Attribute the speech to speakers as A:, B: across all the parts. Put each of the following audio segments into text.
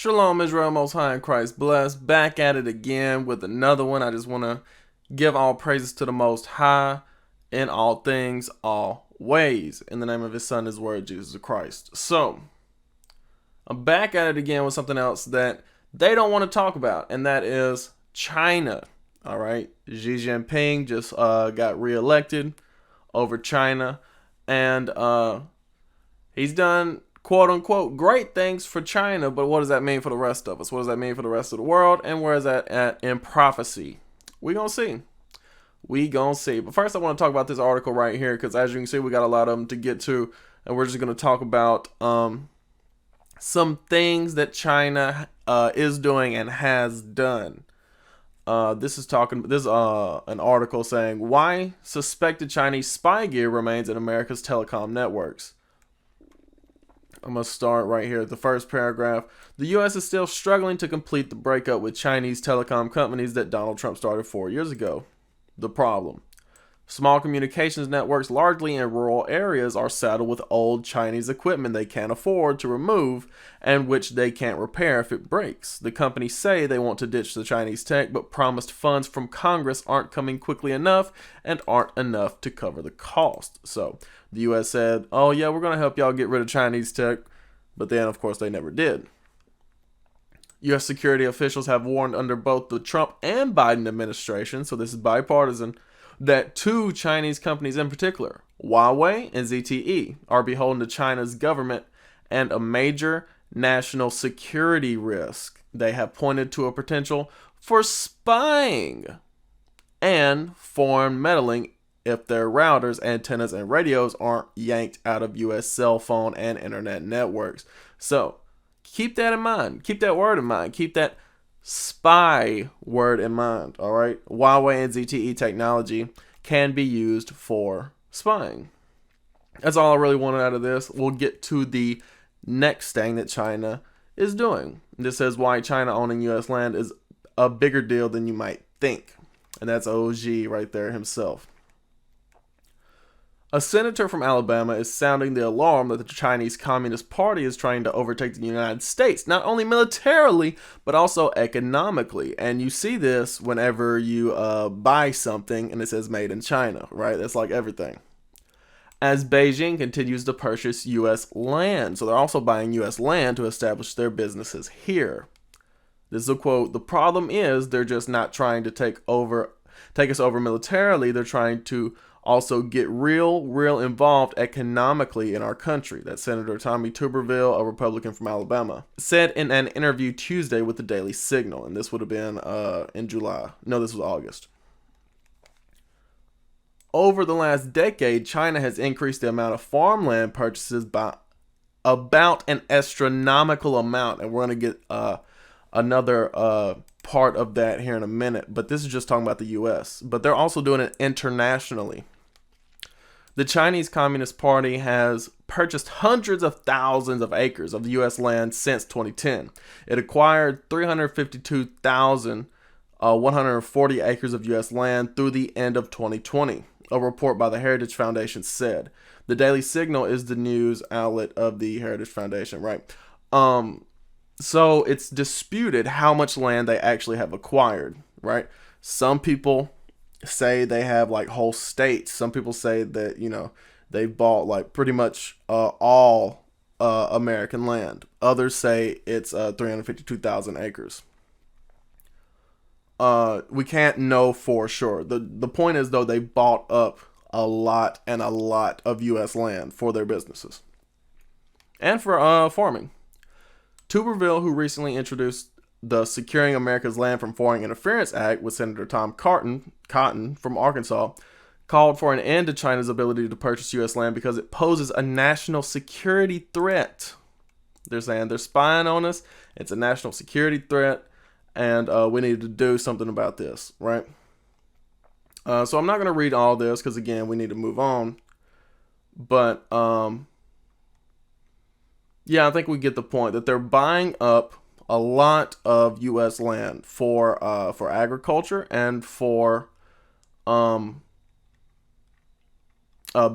A: Shalom Israel Most High in Christ blessed. Back at it again with another one. I just want to give all praises to the Most High in all things, all ways. In the name of His Son, His Word, Jesus Christ. So, I'm back at it again with something else that they don't want to talk about, and that is China. All right, Xi Jinping just got reelected over China, and he's done quote unquote great things for China, but what does that mean for the rest of us? What does that mean for the rest of the world? And where is that at in prophecy? We gonna see. But first, I want to talk about this article right here because, as you can see, we got a lot of them to get to, and we're just gonna talk about some things that China is doing and has done. This is an article saying why suspected Chinese spy gear remains in America's telecom networks. I'm going to start right here at the first paragraph. The U.S. is still struggling to complete the breakup with Chinese telecom companies that Donald Trump started 4 years ago. The problem: small communications networks, largely in rural areas, are saddled with old Chinese equipment they can't afford to remove and which they can't repair if it breaks. The companies say they want to ditch the Chinese tech, but promised funds from Congress aren't coming quickly enough and aren't enough to cover the cost. So the U.S. said, oh yeah, we're going to help y'all get rid of Chinese tech, but then of course they never did. U.S. security officials have warned under both the Trump and Biden administration, so this is bipartisan, that two Chinese companies in particular, Huawei and ZTE, are beholden to China's government and a major national security risk. They have pointed to a potential for spying and foreign meddling if their routers, antennas, and radios aren't yanked out of U.S. cell phone and internet networks. So keep that in mind. Keep that word in mind. Keep that spy word in mind, all right? Huawei and ZTE technology can be used for spying. That's all I really wanted out of this. We'll get to the next thing that China is doing. This says why China owning U.S. land is a bigger deal than you might think. And that's OG right there himself. A senator from Alabama is sounding the alarm that the Chinese Communist Party is trying to overtake the United States, not only militarily, but also economically. And you see this whenever you buy something and it says made in China, right? That's like everything. As Beijing continues to purchase U.S. land. So they're also buying U.S. land to establish their businesses here. This is a quote: the problem is they're just not trying to take us over militarily. They're trying to also get real involved economically in our country. That's Senator Tommy Tuberville, a Republican from Alabama, said in an interview Tuesday with the Daily Signal. And this would have been in July. No, this was August. Over the last decade, China has increased the amount of farmland purchases by about an astronomical amount. And we're going to get another part of that here in a minute. But this is just talking about the U.S. But they're also doing it internationally. The Chinese Communist Party has purchased hundreds of thousands of acres of U.S. land since 2010. It acquired 352,140 acres of U.S. land through the end of 2020, a report by the Heritage Foundation said. The Daily Signal is the news outlet of the Heritage Foundation, right? So it's disputed how much land they actually have acquired, right? Some people say they have like whole states. Some people say that, you know, they bought like pretty much all American land. Others say it's 352,000 acres. We can't know for sure. The point is, though, they bought up a lot of U.S. land for their businesses and for farming. Tuberville, who recently introduced the Securing America's Land from Foreign Interference Act with Senator Tom Cotton from Arkansas, called for an end to China's ability to purchase U.S. land because it poses a national security threat. They're saying they're spying on us. It's a national security threat, and we need to do something about this, right? So I'm not going to read all this because, again, we need to move on. But yeah, I think we get the point that they're buying up a lot of U.S. land for agriculture and for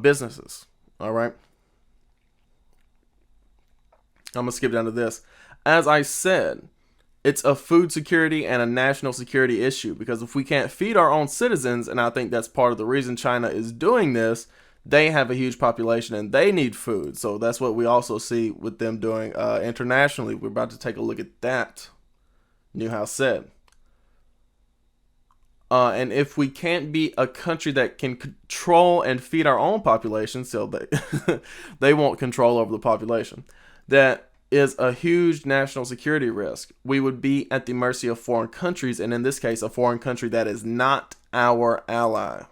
A: businesses. All right. I'm going to skip down to this. As I said, it's a food security and a national security issue, because if we can't feed our own citizens, and I think that's part of the reason China is doing this, they have a huge population and they need food. So that's what we also see with them doing internationally. We're about to take a look at that. Newhouse said. And if we can't be a country that can control and feed our own population, so they won't control over the population, that is a huge national security risk. We would be at the mercy of foreign countries, and in this case, a foreign country that is not our ally.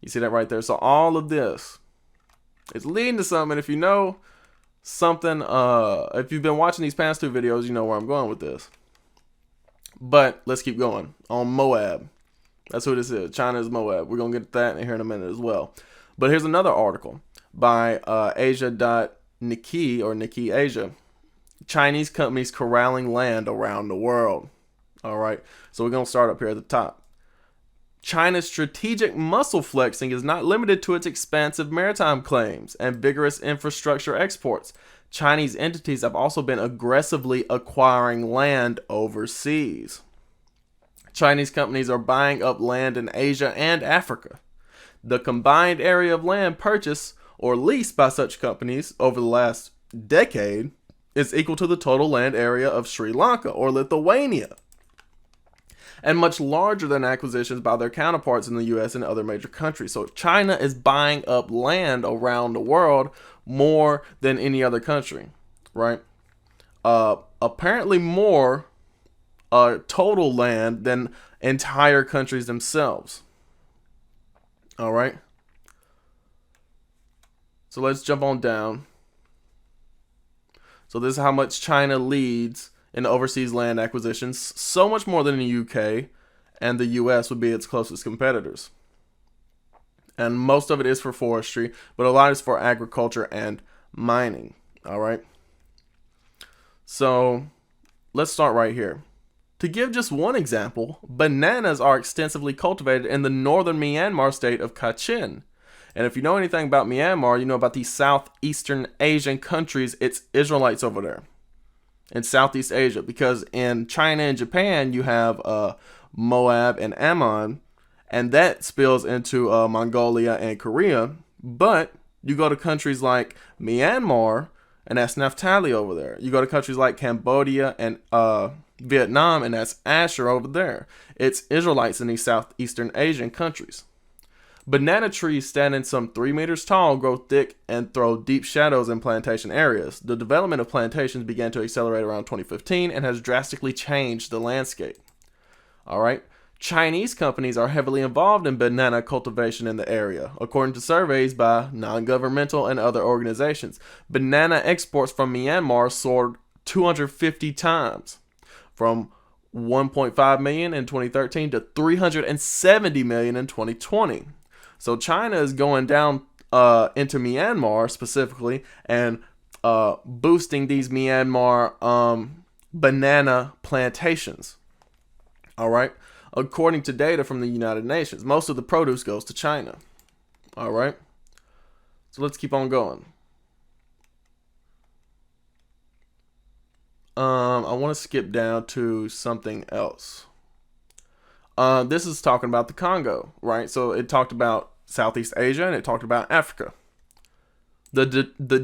A: You see that right there? So all of this is leading to something. If you know something, if you've been watching these past two videos, you know where I'm going with this. But let's keep going on Moab. That's who this is. China is Moab. We're going to get to that in here in a minute as well. But here's another article by Asia.Nikkei or Nikkei Asia. Chinese companies corralling land around the world. All right. So we're going to start up here at the top. China's strategic muscle flexing is not limited to its expansive maritime claims and vigorous infrastructure exports. Chinese entities have also been aggressively acquiring land overseas. Chinese companies are buying up land in Asia and Africa. The combined area of land purchased or leased by such companies over the last decade is equal to the total land area of Sri Lanka or Lithuania, and much larger than acquisitions by their counterparts in the US and other major countries. So China is buying up land around the world more than any other country, right? Apparently more total land than entire countries themselves. All right. So let's jump on down. So this is how much China leads in overseas land acquisitions, so much more than the UK, and the US would be its closest competitors. And most of it is for forestry, but a lot is for agriculture and mining. All right. So let's start right here. To give just one example, bananas are extensively cultivated in the northern Myanmar state of Kachin. And if you know anything about Myanmar, you know about these Southeastern Asian countries. It's Israelites over there in Southeast Asia, because in China and Japan, you have Moab and Ammon, and that spills into Mongolia and Korea. But you go to countries like Myanmar, and that's Naphtali over there. You go to countries like Cambodia and Vietnam, and that's Asher over there. It's Israelites in these Southeastern Asian countries. Banana trees standing some 3 meters tall grow thick and throw deep shadows in plantation areas. The development of plantations began to accelerate around 2015 and has drastically changed the landscape. All right. Chinese companies are heavily involved in banana cultivation in the area, according to surveys by non-governmental and other organizations. Banana exports from Myanmar soared 250 times, from 1.5 million in 2013 to 370 million in 2020. So China is going down into Myanmar specifically and boosting these Myanmar banana plantations. All right. According to data from the United Nations, most of the produce goes to China. All right. So let's keep on going. I want to skip down to something else. This is talking about the Congo, right? So it talked about Southeast Asia and it talked about Africa. The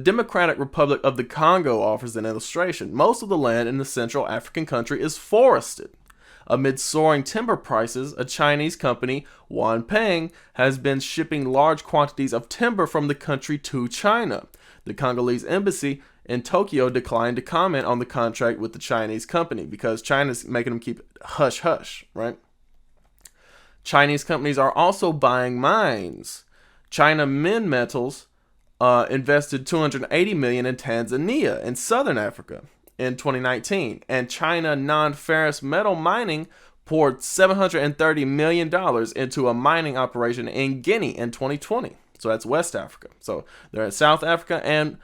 A: Democratic Republic of the Congo offers an illustration. Most of the land in the Central African country is forested. Amid soaring timber prices, a Chinese company, Wanpeng, has been shipping large quantities of timber from the country to China. The Congolese embassy in Tokyo declined to comment on the contract with the Chinese company because China's making them keep hush-hush, right? Chinese companies are also buying mines. China Minmetals invested $280 million in Tanzania in southern Africa in 2019, and China non-ferrous metal mining poured $730 million into a mining operation in Guinea in 2020. So that's West Africa. So they're in South Africa and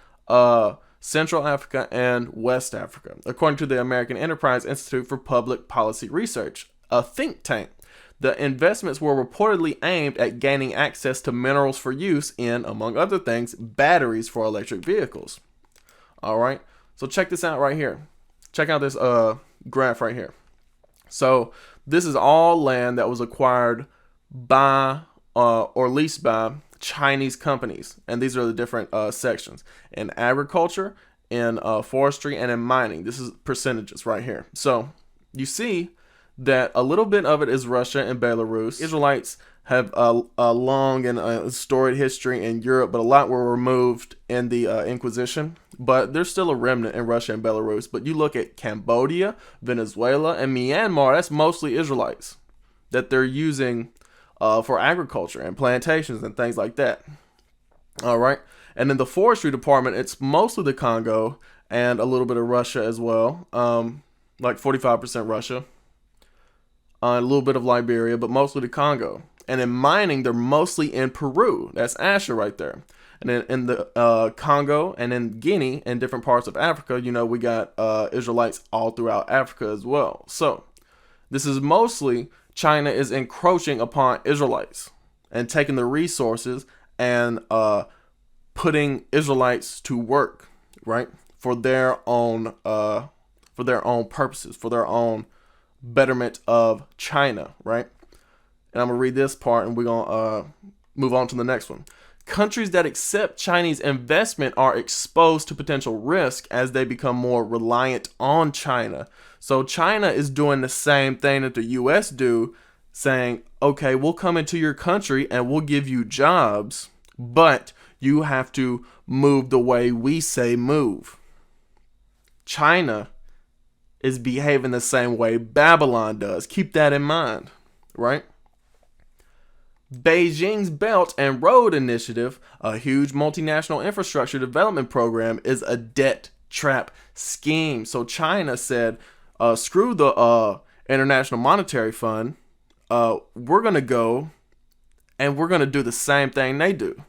A: Central Africa and West Africa, according to the American Enterprise Institute for Public Policy Research, a think tank. The investments were reportedly aimed at gaining access to minerals for use in, among other things, batteries for electric vehicles. All right. So check this out right here. check out this graph right here. So this is all land that was acquired by or leased by Chinese companies, and these are the different sections in agriculture, in forestry, and in mining. This is percentages right here. So you see that a little bit of it is Russia and Belarus. Israelites have a long and storied history in Europe, but a lot were removed in the Inquisition. But there's still a remnant in Russia and Belarus. But you look at Cambodia, Venezuela, and Myanmar, that's mostly Israelites that they're using for agriculture and plantations and things like that. All right. And in the forestry department, it's mostly the Congo and a little bit of Russia as well, like 45% Russia, a little bit of Liberia, but mostly the Congo. And in mining, they're mostly in Peru. That's Asher right there. And then in the Congo and in Guinea and different parts of Africa, you know, we got Israelites all throughout Africa as well. So this is mostly China is encroaching upon Israelites and taking the resources and putting Israelites to work, right, for their own purposes, for their own betterment of China, right? And I'm going to read this part and we're going to move on to the next one. Countries that accept Chinese investment are exposed to potential risk as they become more reliant on China. So China is doing the same thing that the U.S. do, saying, okay, we'll come into your country and we'll give you jobs, but you have to move the way we say move. China is behaving the same way Babylon does. Keep that in mind, right? Beijing's Belt and Road Initiative, a huge multinational infrastructure development program, is a debt trap scheme. So China said, screw the International Monetary Fund. We're going to go and we're going to do the same thing they do.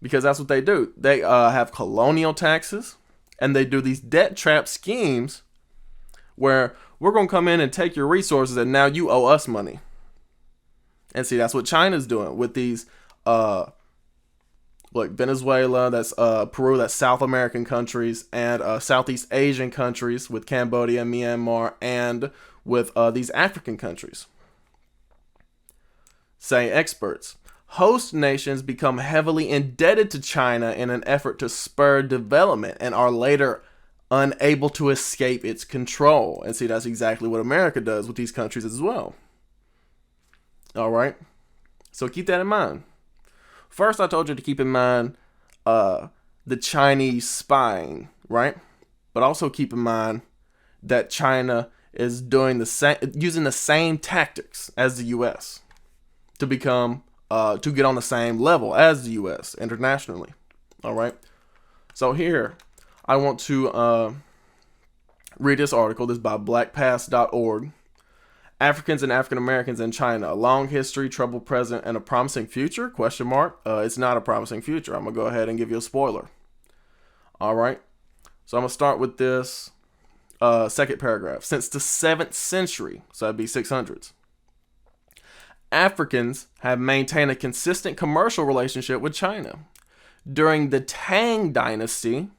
A: Because that's what they do. They have colonial taxes and they do these debt trap schemes where we're going to come in and take your resources and now you owe us money. And see, that's what China's doing with these, like Venezuela, that's Peru, that's South American countries, and Southeast Asian countries with Cambodia, Myanmar, and with these African countries. Say experts, host nations become heavily indebted to China in an effort to spur development and are later unable to escape its control. And see, that's exactly what America does with these countries as well. All right. So keep that in mind. First, I told you to keep in mind the Chinese spying, right? But also keep in mind that China is doing the same, using the same tactics as the U.S. to become, to get on the same level as the U.S. internationally. All right. So here, I want to read this article. This is by blackpast.org. Africans and African Americans in China, a long history, troubled present, and a promising future? Question mark. It's not a promising future. I'm going to go ahead and give you a spoiler. All right. So I'm going to start with this second paragraph. Since the 7th century, so that'd be 600s, Africans have maintained a consistent commercial relationship with China. During the Tang Dynasty,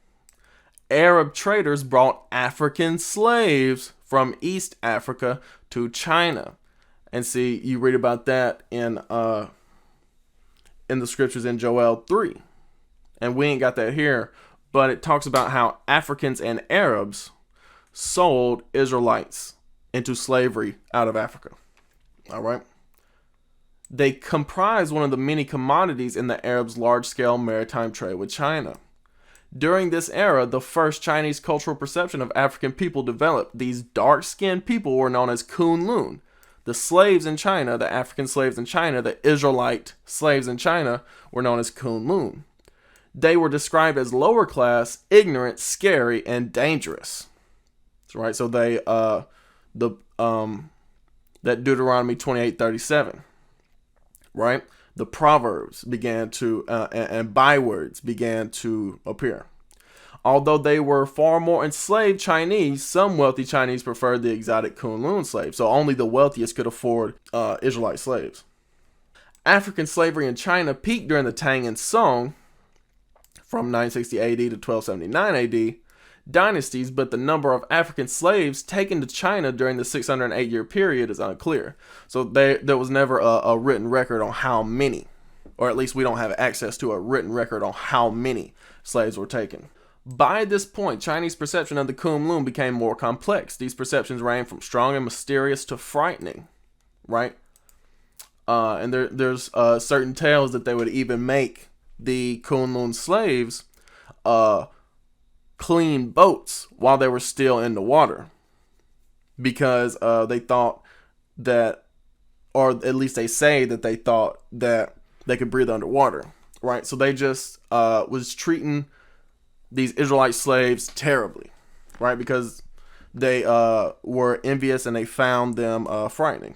A: Arab traders brought African slaves from East Africa to China. And see, you read about that in the scriptures in Joel 3. And we ain't got that here, but it talks about how Africans and Arabs sold Israelites into slavery out of Africa. All right. They comprise one of the many commodities in the Arabs' large-scale maritime trade with China. During this era, the first Chinese cultural perception of African people developed. These dark-skinned people were known as Kunlun. The slaves in China, the African slaves in China, the Israelite slaves in China were known as Kunlun. They were described as lower class, ignorant, scary, and dangerous. Right? So they that Deuteronomy 28:37. Right? The proverbs began to, and bywords began to appear. Although they were far more enslaved Chinese, some wealthy Chinese preferred the exotic Kunlun slaves, so only the wealthiest could afford Israelite slaves. African slavery in China peaked during the Tang and Song from 960 AD to 1279 AD. dynasties, but the number of African slaves taken to China during the 608-year period is unclear. So there was never a written record on how many, or at least we don't have access to a written record on how many slaves were taken. By this point, Chinese perception of the Kunlun became more complex. These perceptions range from strong and mysterious to frightening, right? And there's certain tales that they would even make the Kunlun slaves clean boats while they were still in the water, because they thought that, or at least they say that they thought that they could breathe underwater, right? So they just was treating these Israelite slaves terribly, right? Because they were envious and they found them frightening.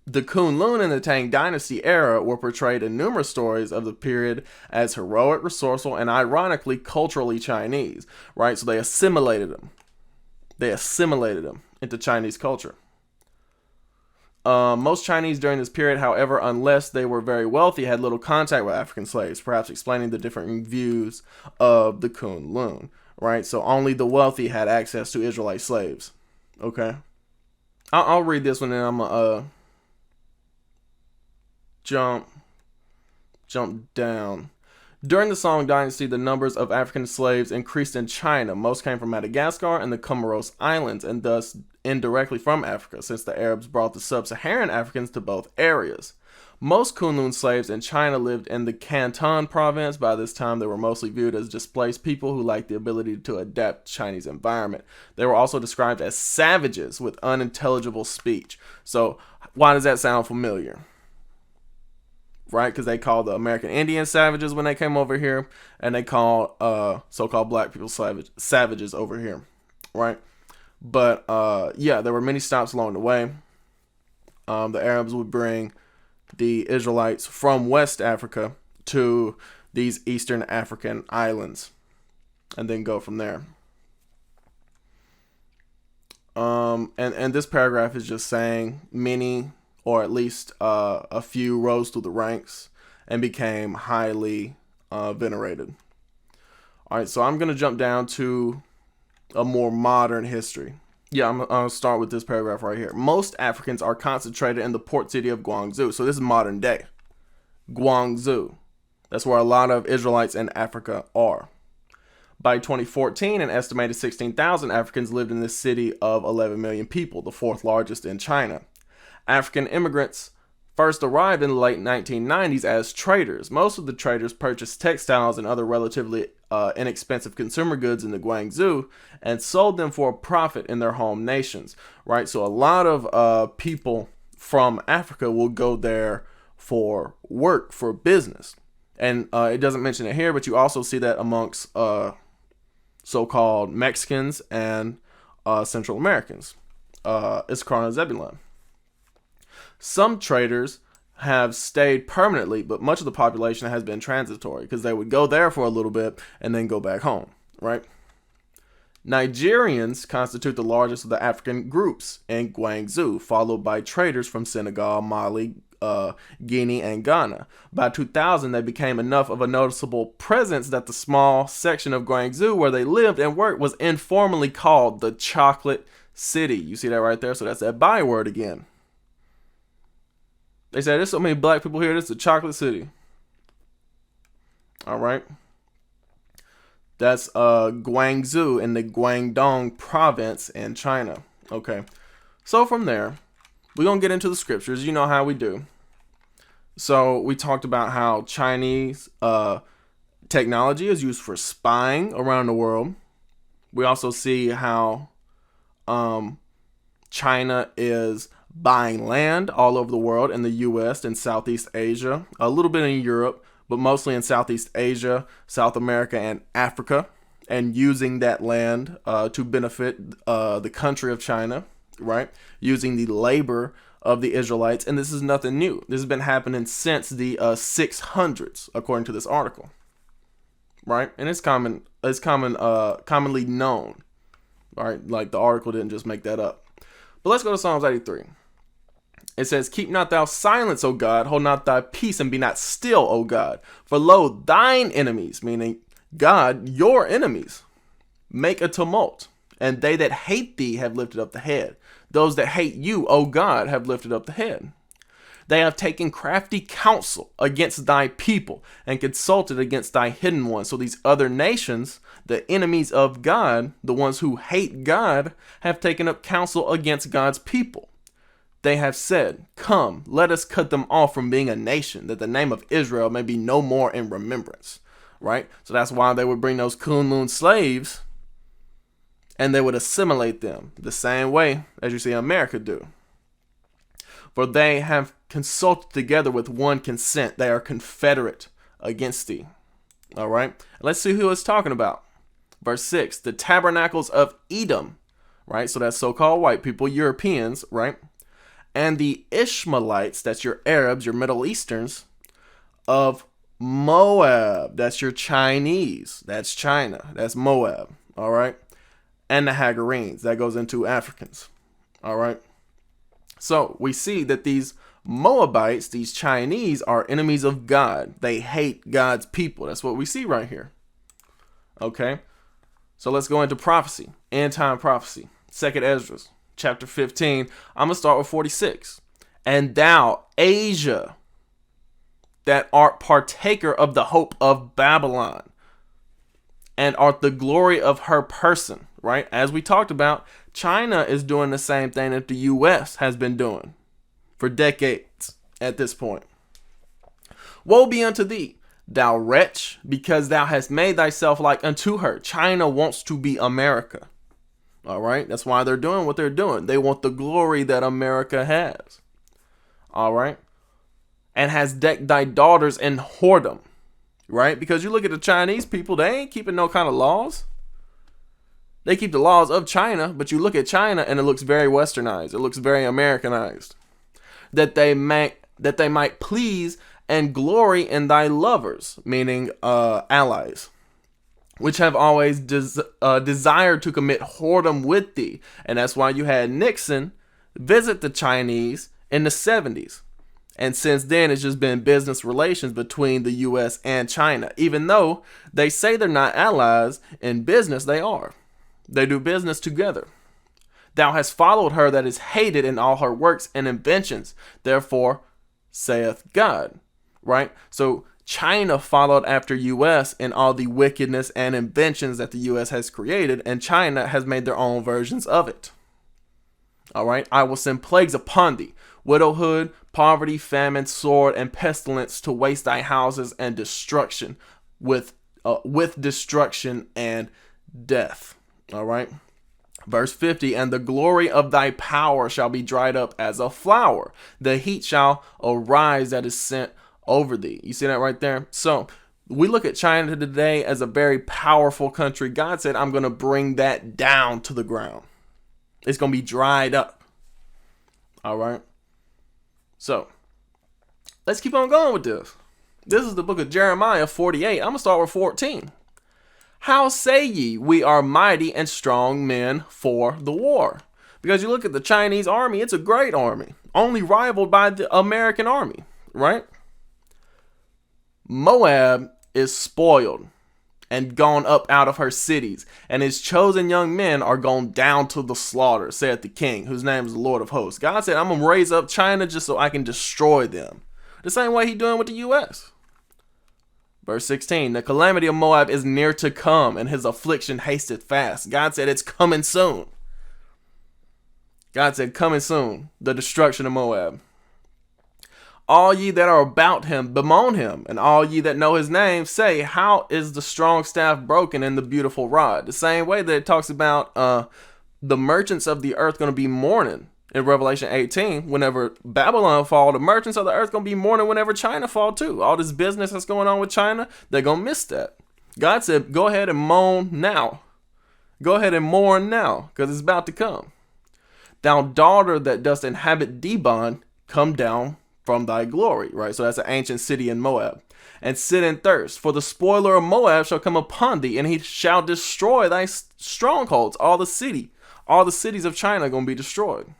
A: The Kunlun in the Tang Dynasty era were portrayed in numerous stories of the period as heroic, resourceful, and ironically culturally Chinese, right? So they assimilated them. They assimilated them into Chinese culture. Most Chinese during this period, however, unless they were very wealthy, had little contact with African slaves, perhaps explaining the different views of the Kunlun, right? So only the wealthy had access to Israelite slaves, okay? I'll read this one and I'm going to jump down. During the Song Dynasty, the numbers of African slaves increased in China. Most came from Madagascar and the Comoros Islands, and thus indirectly from Africa, since the Arabs brought the sub-Saharan Africans to both areas. Most Kunlun slaves in China lived in the Canton province. By this time, they were mostly viewed as displaced people who lacked the ability to adapt to Chinese environment. They were also described as savages with unintelligible speech. So, why does that sound familiar? Right, because they called the American Indian savages when they came over here, and they called so-called black people savages over here, right? But yeah, there were many stops along the way. The Arabs would bring the Israelites from West Africa to these Eastern African islands, and then go from there. And this paragraph is just saying many, or at least a few, rose through the ranks and became highly venerated. All right, so I'm going to jump down to a more modern history. Yeah, I'm going to start with this paragraph right here. Most Africans are concentrated in the port city of Guangzhou. So this is modern day. Guangzhou. That's where a lot of Israelites in Africa are. By 2014, an estimated 16,000 Africans lived in this city of 11 million people, the fourth largest in China. African immigrants first arrived in the late 1990s as traders. Most of the traders purchased textiles and other relatively inexpensive consumer goods in the Guangzhou and sold them for a profit in their home nations, right? So a lot of people from Africa will go there for work, for business. And it doesn't mention it here, but you also see that amongst so-called Mexicans and Central Americans. Issachar and Zebulun. Some traders have stayed permanently, but much of the population has been transitory because they would go there for a little bit and then go back home, right? Nigerians constitute the largest of the African groups in Guangzhou, followed by traders from Senegal, Mali, Guinea, and Ghana. By 2000, they became enough of a noticeable presence that the small section of Guangzhou where they lived and worked was informally called the Chocolate City. You see that right there? So that's that byword again. They said there's so many black people here, this is the Chocolate City. All right. That's Guangzhou in the Guangdong province in China. Okay. So from there, we're going to get into the scriptures. You know how we do. So we talked about how Chinese technology is used for spying around the world. We also see how China is buying land all over the world, in the U.S. and Southeast Asia, a little bit in Europe, but mostly in Southeast Asia, South America, and Africa, and using that land to benefit the country of China, right? Using the labor of the Israelites, and this is nothing new. This has been happening since the 600s, according to this article, right? And it's commonly known, right? Like the article didn't just make that up. But let's go to Psalms 83. It says, "Keep not thou silence, O God, hold not thy peace, and be not still, O God. For lo, thine enemies," meaning God, your enemies, make a tumult, and they that hate thee have lifted up the head. Those that hate you, O God, have lifted up the head. They have taken crafty counsel against thy people and consulted against thy hidden ones. So these other nations, the enemies of God, the ones who hate God, have taken up counsel against God's people. They have said, come, let us cut them off from being a nation, that the name of Israel may be no more in remembrance. Right? So that's why they would bring those Kunlun slaves and they would assimilate them the same way as you see America do. For they have consulted together with one consent. They are confederate against thee. All right. Let's see who it's talking about. Verse 6, the tabernacles of Edom. Right. So that's so-called white people, Europeans. Right. And the Ishmaelites, that's your Arabs, your Middle Easterns, of Moab. That's your Chinese. That's China. That's Moab. All right. And the Hagarenes. That goes into Africans. All right. So we see that these Moabites, these Chinese, are enemies of God. They hate God's people. That's what we see right here. Okay. So let's go into prophecy, end time prophecy. 2nd Ezra, chapter 15. I'm going to start with 46. And thou, Asia, that art partaker of the hope of Babylon, and art the glory of her person. Right? As we talked about, China is doing the same thing that the U.S. has been doing for decades at this point. Woe be unto thee, thou wretch, because thou hast made thyself like unto her. China wants to be America. All right? That's why they're doing what they're doing. They want the glory that America has. All right? And has decked thy daughters in whoredom. Right? Because you look at the Chinese people, they ain't keeping no kind of laws. They keep the laws of China, but you look at China and it looks very westernized. It looks very Americanized. That they might please and glory in thy lovers, meaning allies, which have always desired to commit whoredom with thee. And that's why you had Nixon visit the Chinese in the 70s. And since then, it's just been business relations between the U.S. and China. Even though they say they're not allies, in business they are. They do business together. Thou hast followed her that is hated in all her works and inventions. Therefore, saith God. Right? So China followed after U.S. in all the wickedness and inventions that the U.S. has created, and China has made their own versions of it. All right? I will send plagues upon thee, widowhood, poverty, famine, sword, and pestilence to waste thy houses, and destruction with destruction and death. All right. Verse 50, and the glory of thy power shall be dried up as a flower. The heat shall arise that is sent over thee. You see that right there? So we look at China today as a very powerful country. God said, I'm going to bring that down to the ground. It's going to be dried up. All right. So let's keep on going with this. This is the book of Jeremiah 48. I'm going to start with 14. How say ye, we are mighty and strong men for the war? Because you look at the Chinese army, it's a great army, only rivaled by the American army, right? Moab is spoiled and gone up out of her cities, and his chosen young men are gone down to the slaughter, saith the king, whose name is the Lord of hosts. God said, I'm going to raise up China just so I can destroy them. The same way he's doing with the U.S. Verse 16, the calamity of Moab is near to come, and his affliction hasteth fast. God said, it's coming soon. God said, coming soon, the destruction of Moab. All ye that are about him, bemoan him, and all ye that know his name, say, how is the strong staff broken and the beautiful rod? The same way that it talks about the merchants of the earth going to be mourning in Revelation 18, whenever Babylon fall, the merchants of the earth going to be mourning whenever China fall too. All this business that's going on with China, they're going to miss that. God said, go ahead and moan now. Go ahead and mourn now, because it's about to come. Thou daughter that dost inhabit Dibon, come down from thy glory. Right? So that's an ancient city in Moab. And sit in thirst. For the spoiler of Moab shall come upon thee, and he shall destroy thy strongholds. All the cities of China are going to be destroyed.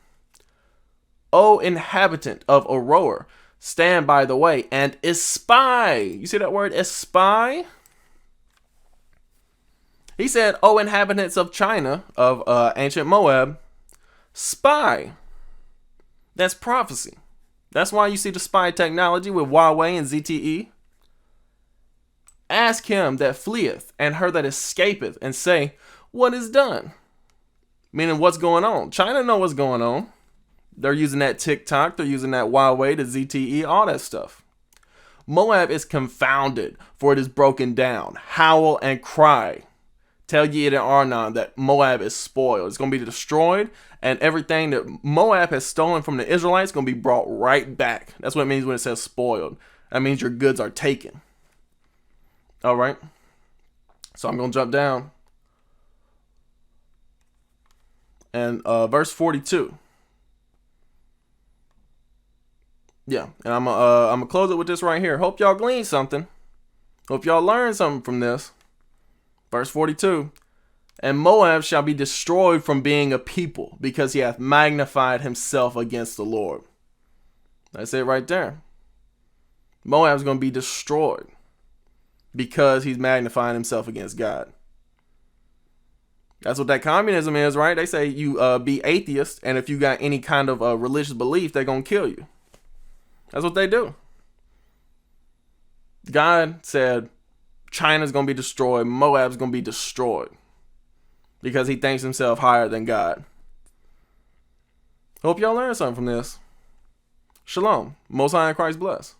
A: O inhabitant of Aroer, stand by the way and espy. You see that word espy? He said, "O inhabitants of China, of ancient Moab, spy." That's prophecy. That's why you see the spy technology with Huawei and ZTE. Ask him that fleeth and her that escapeth, and say, what is done? Meaning, what's going on? China know what's going on. They're using that TikTok. They're using that Huawei, the ZTE, all that stuff. Moab is confounded, for it is broken down. Howl and cry. Tell Yid and Arnon that Moab is spoiled. It's going to be destroyed, and everything that Moab has stolen from the Israelites is going to be brought right back. That's what it means when it says spoiled. That means your goods are taken. All right. So I'm going to jump down. And verse 42. Yeah, and I'm gonna close it with this right here. Hope y'all glean something. Hope y'all learn something from this. Verse 42. And Moab shall be destroyed from being a people, because he hath magnified himself against the Lord. That's it right there. Moab's going to be destroyed because he's magnifying himself against God. That's what that communism is, right? They say you be atheist, and if you got any kind of religious belief, they're going to kill you. That's what they do. God said China's going to be destroyed. Moab's going to be destroyed because he thinks himself higher than God. Hope y'all learned something from this. Shalom. Most High in Christ bless.